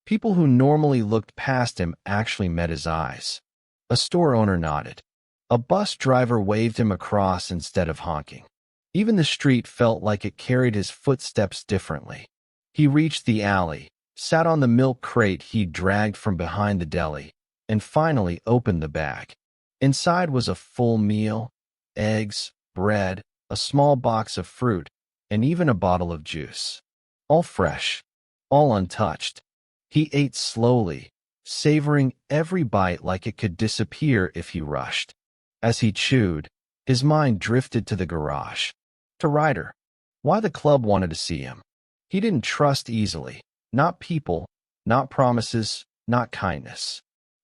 People who normally looked past him actually met his eyes. A store owner nodded. A bus driver waved him across instead of honking. Even the street felt like it carried his footsteps differently. He reached the alley, sat on the milk crate he'd dragged from behind the deli, and finally opened the bag. Inside was a full meal, eggs, bread, a small box of fruit, and even a bottle of juice. All fresh, all untouched. He ate slowly, savoring every bite like it could disappear if he rushed. As he chewed, his mind drifted to the garage. To Ryder. Why the club wanted to see him. He didn't trust easily. Not people, not promises, not kindness.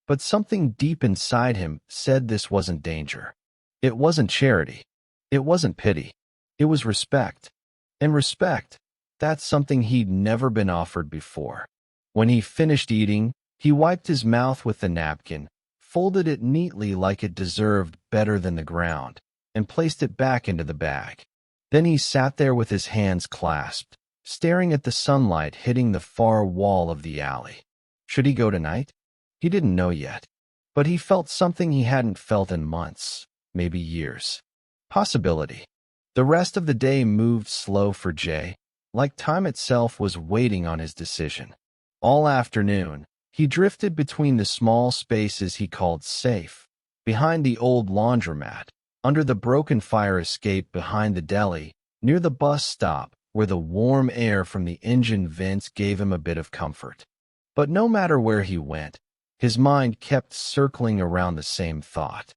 But something deep inside him said this wasn't danger. It wasn't charity. It wasn't pity. It was respect. And respect, that's something he'd never been offered before. When he finished eating, he wiped his mouth with the napkin, folded it neatly like it deserved better than the ground, and placed it back into the bag. Then he sat there with his hands clasped, staring at the sunlight hitting the far wall of the alley. Should he go tonight? He didn't know yet, but he felt something he hadn't felt in months, maybe years. Possibility. The rest of the day moved slow for Jay, like time itself was waiting on his decision. All afternoon, he drifted between the small spaces he called safe, behind the old laundromat, under the broken fire escape behind the deli, near the bus stop where the warm air from the engine vents gave him a bit of comfort. But no matter where he went, his mind kept circling around the same thought.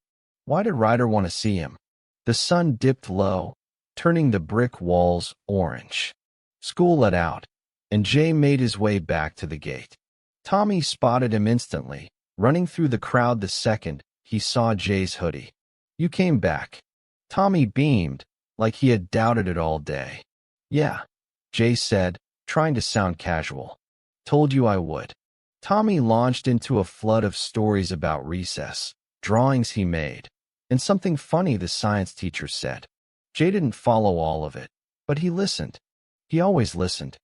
Why did Ryder want to see him? The sun dipped low, turning the brick walls orange. School let out, and Jay made his way back to the gate. Tommy spotted him instantly, running through the crowd the second he saw Jay's hoodie. You came back. Tommy beamed, like he had doubted it all day. Yeah, Jay said, trying to sound casual. Told you I would. Tommy launched into a flood of stories about recess, drawings he made, and something funny the science teacher said. Jay didn't follow all of it, but he listened. He always listened.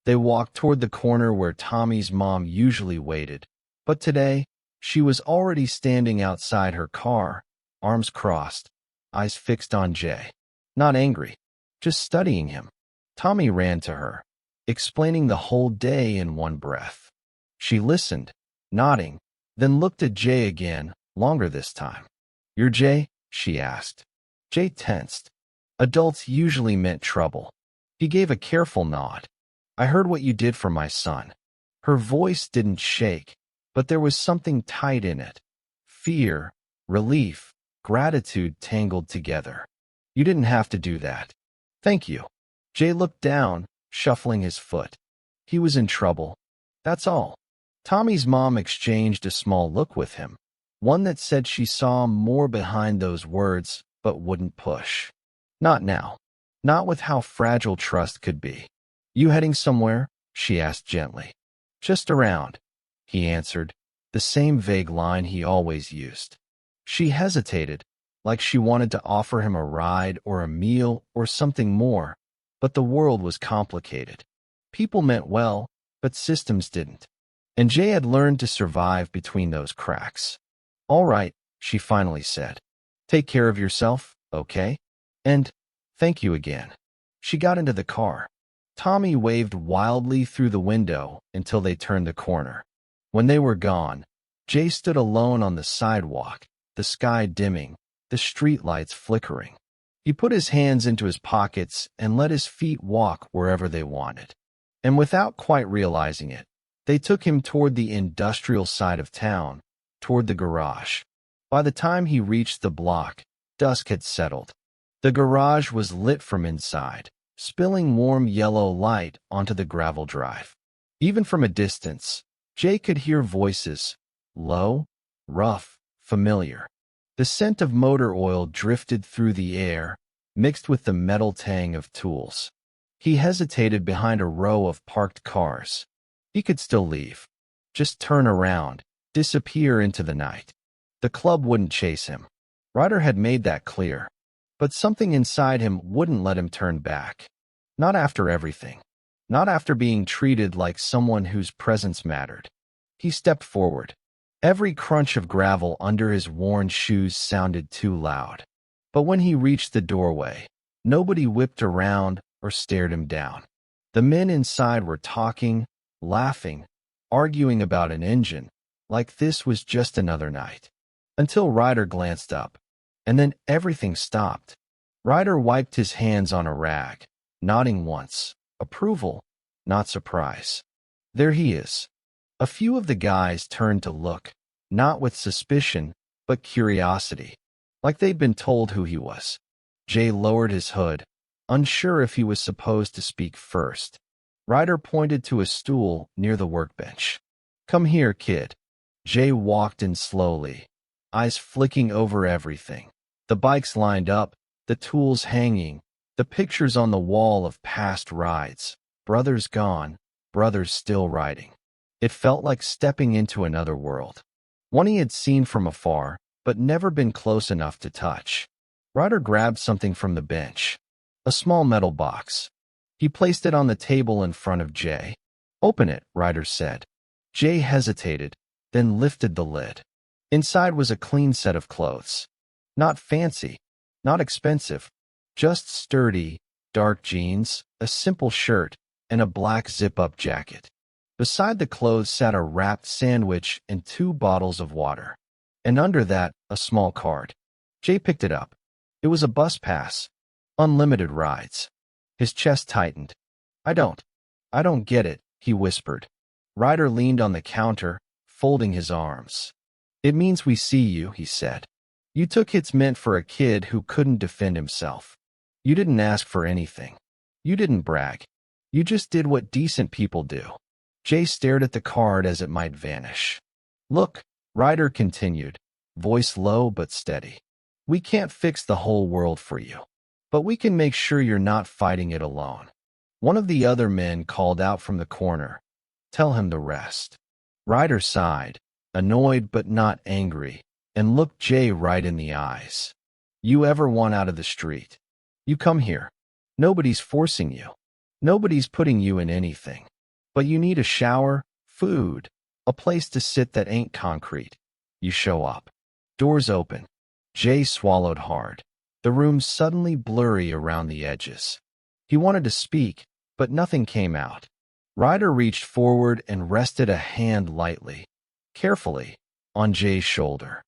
They walked toward the corner where Tommy's mom usually waited, but today, she was already standing outside her car, arms crossed, eyes fixed on Jay. Not angry, just studying him. Tommy ran to her, explaining the whole day in one breath. She listened, nodding, then looked at Jay again, longer this time. "You're Jay?" she asked. Jay tensed. Adults usually meant trouble. He gave a careful nod. "I heard what you did for my son." Her voice didn't shake, but there was something tight in it. Fear, relief, gratitude tangled together. "You didn't have to do that." "Thank you." Jay looked down, shuffling his foot. He was in trouble. That's all. Tommy's mom exchanged a small look with him, one that said she saw more behind those words but wouldn't push. Not now. Not with how fragile trust could be. "You heading somewhere?" she asked gently. "Just around," he answered, the same vague line he always used. She hesitated, like she wanted to offer him a ride or a meal or something more, but the world was complicated. People meant well, but systems didn't. And Jay had learned to survive between those cracks. "All right," she finally said. "Take care of yourself, okay? And thank you again." She got into the car. Tommy waved wildly through the window until they turned the corner. When they were gone, Jay stood alone on the sidewalk, the sky dimming, the streetlights flickering. He put his hands into his pockets and let his feet walk wherever they wanted. And without quite realizing it, they took him toward the industrial side of town, toward the garage. By the time he reached the block, dusk had settled. The garage was lit from inside, spilling warm yellow light onto the gravel drive. Even from a distance, Jay could hear voices, low, rough, familiar. The scent of motor oil drifted through the air, mixed with the metal tang of tools. He hesitated behind a row of parked cars. He could still leave. Just turn around, disappear into the night. The club wouldn't chase him. Ryder had made that clear. But something inside him wouldn't let him turn back. Not after everything. Not after being treated like someone whose presence mattered. He stepped forward. Every crunch of gravel under his worn shoes sounded too loud. But when he reached the doorway, nobody whipped around or stared him down. The men inside were talking, laughing, arguing about an engine, like this was just another night. Until Ryder glanced up, and then everything stopped. Ryder wiped his hands on a rag, nodding once. Approval, not surprise. There he is. A few of the guys turned to look, not with suspicion, but curiosity, like they'd been told who he was. Jay lowered his hood, unsure if he was supposed to speak first. Ryder pointed to a stool near the workbench. "Come here, kid." Jay walked in slowly, eyes flicking over everything. The bikes lined up, the tools hanging, the pictures on the wall of past rides. Brothers gone, brothers still riding. It felt like stepping into another world. One he had seen from afar, but never been close enough to touch. Ryder grabbed something from the bench. A small metal box. He placed it on the table in front of Jay. "Open it," Ryder said. Jay hesitated, then lifted the lid. Inside was a clean set of clothes. Not fancy, not expensive, just sturdy, dark jeans, a simple shirt, and a black zip-up jacket. Beside the clothes sat a wrapped sandwich and 2 bottles of water. And under that, a small card. Jay picked it up. It was a bus pass. Unlimited rides. His chest tightened. I don't get it," he whispered. Ryder leaned on the counter, folding his arms. "It means we see you," he said. "You took hits meant for a kid who couldn't defend himself. You didn't ask for anything. You didn't brag. You just did what decent people do." Jay stared at the card as it might vanish. "Look," Ryder continued, voice low but steady. "We can't fix the whole world for you, but we can make sure you're not fighting it alone." One of the other men called out from the corner, "Tell him the rest." Ryder sighed, annoyed but not angry, and looked Jay right in the eyes. "You ever want out of the street? You come here. Nobody's forcing you. Nobody's putting you in anything. But you need a shower, food, a place to sit that ain't concrete. You show up. Doors open." Jay swallowed hard. the room suddenly blurry around the edges. He wanted to speak, but nothing came out. Ryder reached forward and rested a hand lightly, carefully, on Jay's shoulder.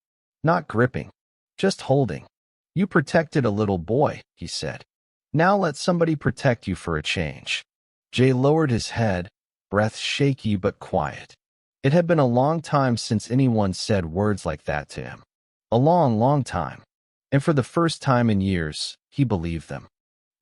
Not gripping, just holding. You protected a little boy, he said. Now let somebody protect you for a change. Jay lowered his head, breath shaky but quiet. It had been a long time since anyone said words like that to him. A long, long time. And for the first time in years, he believed them.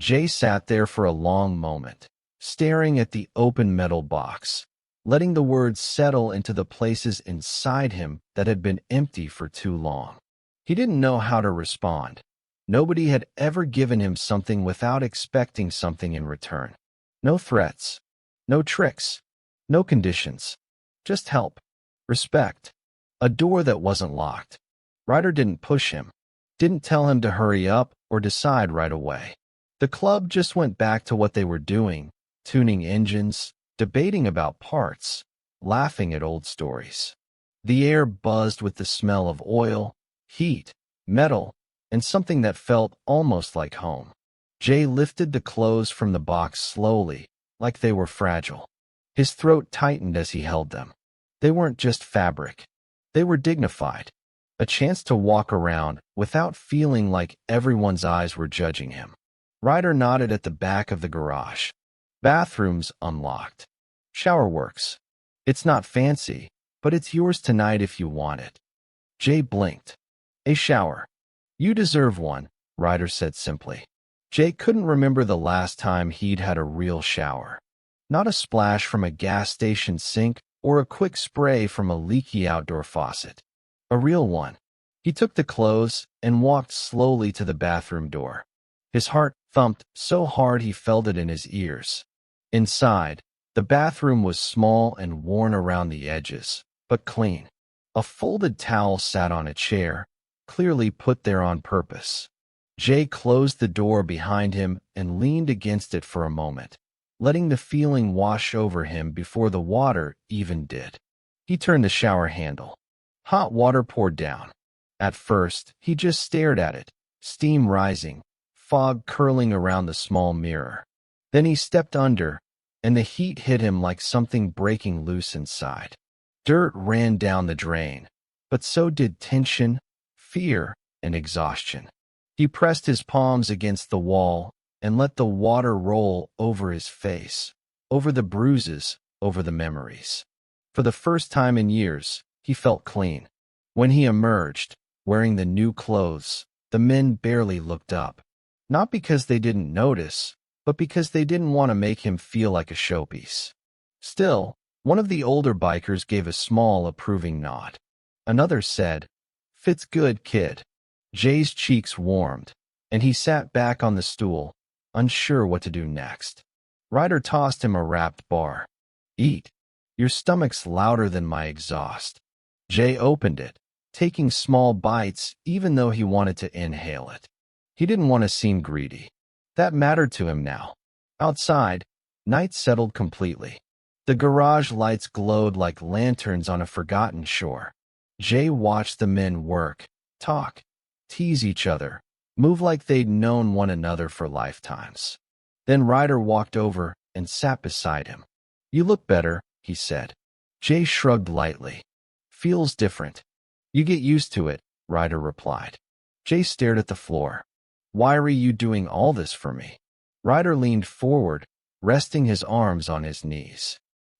Jay sat there for a long moment, staring at the open metal box, letting the words settle into the places inside him that had been empty for too long. He didn't know how to respond. Nobody had ever given him something without expecting something in return. No threats, no tricks, no conditions. Just help, respect, a door that wasn't locked. Ryder didn't push him, didn't tell him to hurry up or decide right away. The club just went back to what they were doing, tuning engines, debating about parts, laughing at old stories. The air buzzed with the smell of oil, heat, metal, and something that felt almost like home. Jay lifted the clothes from the box slowly, like they were fragile. His throat tightened as he held them. They weren't just fabric. They were dignified. A chance to walk around without feeling like everyone's eyes were judging him. Ryder nodded at the back of the garage. Bathrooms unlocked. Shower works. It's not fancy, but it's yours tonight if you want it. Jay blinked. A shower. You deserve one, Ryder said simply. Jay couldn't remember the last time he'd had a real shower. Not a splash from a gas station sink or a quick spray from a leaky outdoor faucet. A real one. He took the clothes and walked slowly to the bathroom door. His heart thumped so hard he felt it in his ears. Inside, the bathroom was small and worn around the edges, but clean. A folded towel sat on a chair, clearly put there on purpose. Jay closed the door behind him and leaned against it for a moment, letting the feeling wash over him before the water even did. He turned the shower handle. Hot water poured down. At first, he just stared at it, steam rising, fog curling around the small mirror. Then he stepped under, and the heat hit him like something breaking loose inside. Dirt ran down the drain, but so did tension, fear, and exhaustion. He pressed his palms against the wall and let the water roll over his face, over the bruises, over the memories. For the first time in years, he felt clean. When he emerged, wearing the new clothes, the men barely looked up. Not because they didn't notice, but because they didn't want to make him feel like a showpiece. Still, one of the older bikers gave a small, approving nod. Another said, "Fits good, kid." Jay's cheeks warmed, and he sat back on the stool, unsure what to do next. Ryder tossed him a wrapped bar. "Eat. Your stomach's louder than my exhaust." Jay opened it, taking small bites even though he wanted to inhale it. He didn't want to seem greedy. That mattered to him now. Outside, night settled completely. The garage lights glowed like lanterns on a forgotten shore. Jay watched the men work, talk, tease each other, move like they'd known one another for lifetimes. Then Ryder walked over and sat beside him. "You look better," he said. Jay shrugged lightly. "Feels different." "You get used to it," Ryder replied. Jay stared at the floor. "Why are you doing all this for me?" Ryder leaned forward, resting his arms on his knees.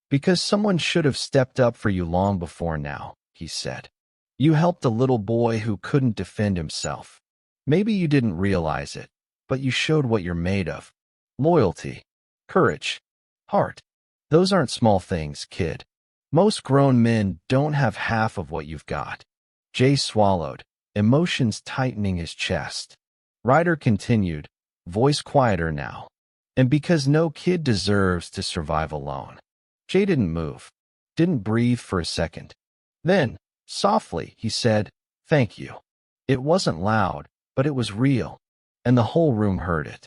"Because someone should have stepped up for you long before now," he said. "You helped a little boy who couldn't defend himself. Maybe you didn't realize it, but you showed what you're made of. Loyalty, courage, heart. Those aren't small things, kid. Most grown men don't have half of what you've got." Jay swallowed, emotions tightening his chest. Ryder continued, voice quieter now. "And because no kid deserves to survive alone." Jay didn't move, didn't breathe for a second. Then, softly, he said, "Thank you." It wasn't loud, but it was real, and the whole room heard it.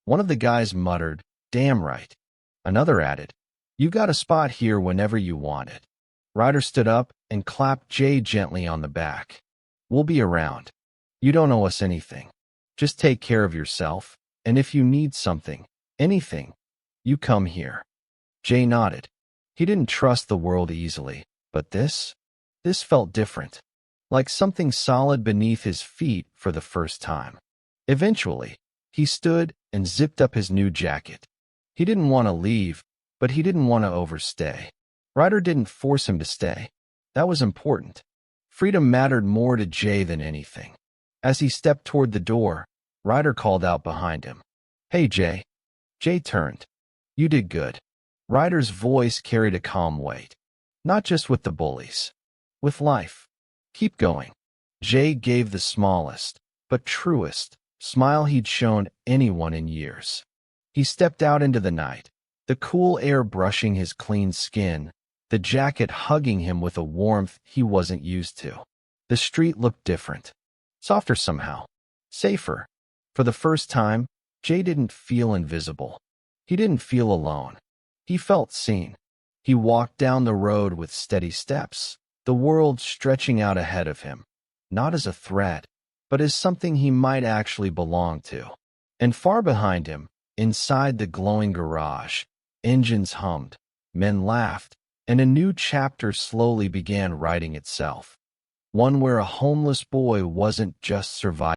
One of the guys muttered, "Damn right." Another added, "You got a spot here whenever you want it." Ryder stood up and clapped Jay gently on the back. "We'll be around. You don't owe us anything. Just take care of yourself, and if you need something, anything, you come here. Jay nodded. He didn't trust the world easily, but this felt different, like something solid beneath his feet for the first time. Eventually, he stood and zipped up his new jacket. He didn't want to leave, but he didn't want to overstay. Ryder didn't force him to stay. That was important. Freedom mattered more to Jay than anything. As he stepped toward the door, Ryder called out behind him, "Hey, Jay." Jay turned. "You did good." Ryder's voice carried a calm weight. "Not just with the bullies. With life. Keep going." Jay gave the smallest, but truest, smile he'd shown anyone in years. He stepped out into the night, the cool air brushing his clean skin, the jacket hugging him with a warmth he wasn't used to. The street looked different. Softer somehow. Safer. For the first time, Jay didn't feel invisible. He didn't feel alone. He felt seen. He walked down the road with steady steps, the world stretching out ahead of him, not as a threat, but as something he might actually belong to. And far behind him, inside the glowing garage, engines hummed, men laughed, and a new chapter slowly began writing itself. One where a homeless boy wasn't just surviving.